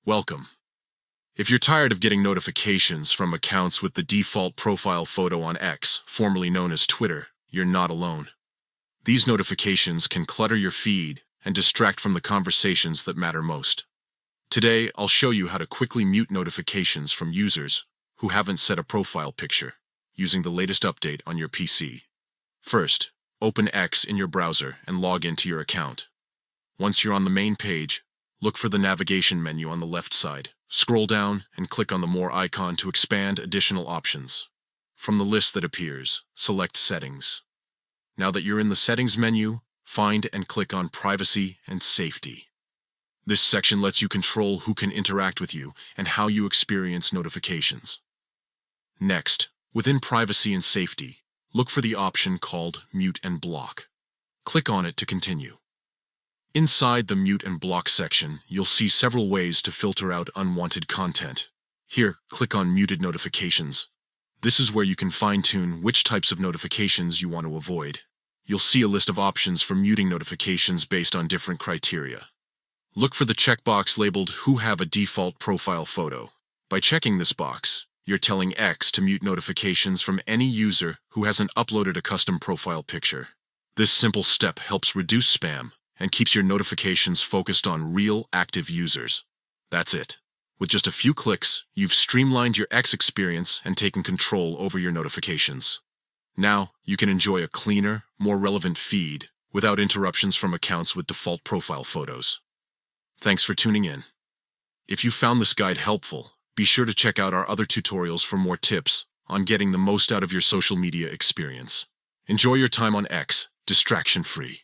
Welcome. If you're tired of getting notifications from accounts with the default profile photo on X, formerly known as Twitter, you're not alone. These notifications can clutter your feed and distract from the conversations that matter most. Today, I'll show you how to quickly mute notifications from users who haven't set a profile picture using the latest update on your PC. First, open X in your browser and log into your account. Once you're on the main page, look for the navigation menu on the left side. Scroll down and click on the More icon to expand additional options. From the list that appears, select Settings. Now that you're in the Settings menu, find and click on Privacy and Safety. This section lets you control who can interact with you and how you experience notifications. Next, within Privacy and Safety, look for the option called Mute and Block. Click on it to continue. Inside the Mute and Block section, you'll see several ways to filter out unwanted content. Here, click on Muted Notifications. This is where you can fine-tune which types of notifications you want to avoid. You'll see a list of options for muting notifications based on different criteria. Look for the checkbox labeled Who have a default profile photo. By checking this box, you're telling X to mute notifications from any user who hasn't uploaded a custom profile picture. This simple step helps reduce spam and keeps your notifications focused on real, active users. That's it. With just a few clicks, you've streamlined your X experience and taken control over your notifications. Now, you can enjoy a cleaner, more relevant feed without interruptions from accounts with default profile photos. Thanks for tuning in. If you found this guide helpful, be sure to check out our other tutorials for more tips on getting the most out of your social media experience. Enjoy your time on X, distraction-free.